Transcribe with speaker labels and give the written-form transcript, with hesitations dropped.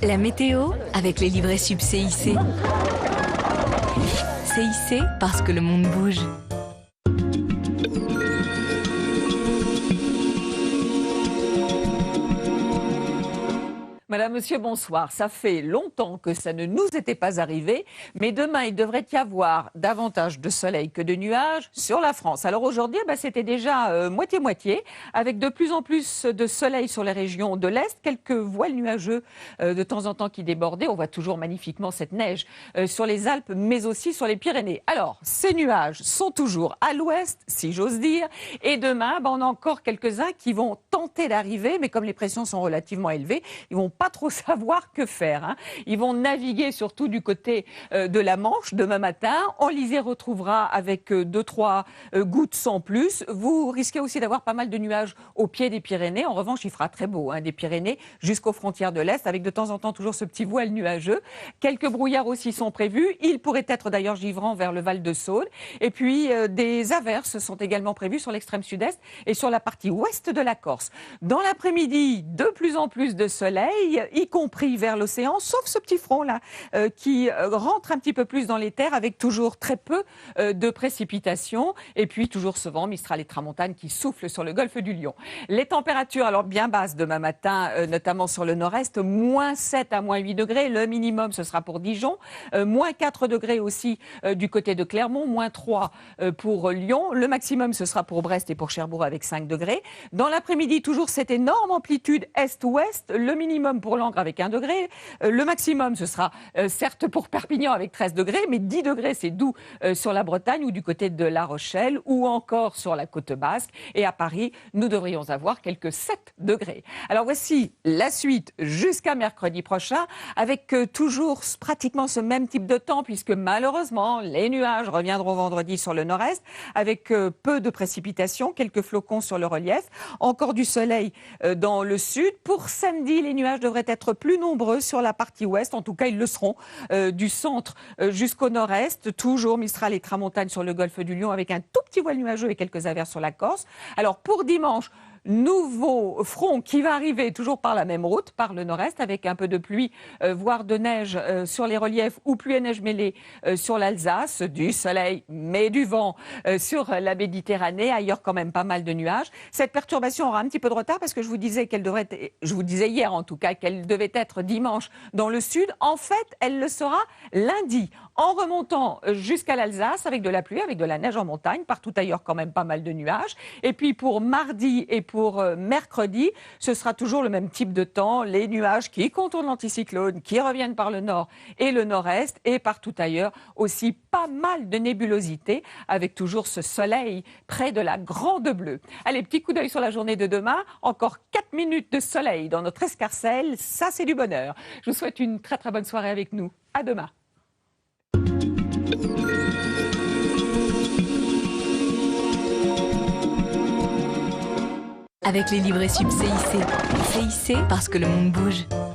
Speaker 1: La météo avec les livrets sub CIC. CIC parce que le monde bouge.
Speaker 2: Madame, Monsieur, bonsoir. Ça fait longtemps que ça ne nous était pas arrivé, mais demain, il devrait y avoir davantage de soleil que de nuages sur la France. Alors aujourd'hui, c'était déjà moitié-moitié, avec de plus en plus de soleil sur les régions de l'Est, quelques voiles nuageux de temps en temps qui débordaient. On voit toujours magnifiquement cette neige sur les Alpes, mais aussi sur les Pyrénées. Alors, ces nuages sont toujours à l'ouest, si j'ose dire, et demain, on a encore quelques-uns qui vont tenter d'arriver, mais comme les pressions sont relativement élevées, ils vont pas trop savoir que faire. Ils vont naviguer surtout du côté de la Manche demain matin. On les y retrouvera avec 2-3 gouttes sans plus. Vous risquez aussi d'avoir pas mal de nuages au pied des Pyrénées. En revanche, il fera très beau des Pyrénées jusqu'aux frontières de l'Est, avec de temps en temps toujours ce petit voile nuageux. Quelques brouillards aussi sont prévus. Ils pourraient être d'ailleurs givrants vers le Val-de-Saône. Et puis des averses sont également prévues sur l'extrême sud-est et sur la partie ouest de la Corse. Dans l'après-midi, de plus en plus de soleil, y compris vers l'océan, sauf ce petit front-là qui rentre un petit peu plus dans les terres avec toujours très peu de précipitations et puis toujours ce vent Mistral et Tramontane qui souffle sur le golfe du Lion. Les températures alors bien basses demain matin, notamment sur le nord-est, -7 à -8 degrés. Le minimum ce sera pour Dijon, -4 degrés aussi du côté de Clermont, -3 pour Lyon. Le maximum ce sera pour Brest et pour Cherbourg avec 5 degrés. Dans l'après-midi, toujours cette énorme amplitude est-ouest. Le minimum pour Langres avec 1 degré. Le maximum, ce sera certes pour Perpignan avec 13 degrés, mais 10 degrés, c'est doux sur la Bretagne ou du côté de La Rochelle ou encore sur la côte basque. Et à Paris, nous devrions avoir quelques 7 degrés. Alors voici la suite jusqu'à mercredi prochain avec toujours pratiquement ce même type de temps puisque malheureusement, les nuages reviendront vendredi sur le nord-est avec peu de précipitations, quelques flocons sur le relief, encore du soleil dans le sud. Pour samedi, les nuages devraient être plus nombreux sur la partie ouest. En tout cas, ils le seront du centre jusqu'au nord-est. Toujours Mistral et Tramontane sur le golfe du Lion avec un tout petit voile nuageux et quelques averses sur la Corse. Alors pour dimanche, nouveau front qui va arriver toujours par la même route, par le nord-est, avec un peu de pluie, voire de neige sur les reliefs ou pluie et neige mêlée sur l'Alsace, du soleil mais du vent sur la Méditerranée, ailleurs quand même pas mal de nuages. Cette perturbation aura un petit peu de retard parce que je vous disais je vous disais hier en tout cas qu'elle devait être dimanche dans le sud. En fait, elle le sera lundi en remontant jusqu'à l'Alsace avec de la pluie, avec de la neige en montagne, partout ailleurs quand même pas mal de nuages. Et puis pour mardi et pour mercredi, ce sera toujours le même type de temps, les nuages qui contournent l'anticyclone, qui reviennent par le nord et le nord-est, et partout ailleurs aussi pas mal de nébulosité, avec toujours ce soleil près de la Grande Bleue. Allez, petit coup d'œil sur la journée de demain, encore 4 minutes de soleil dans notre escarcelle, ça c'est du bonheur. Je vous souhaite une très très bonne soirée avec nous. À demain.
Speaker 1: Avec les livrets sub CIC. CIC parce que le monde bouge.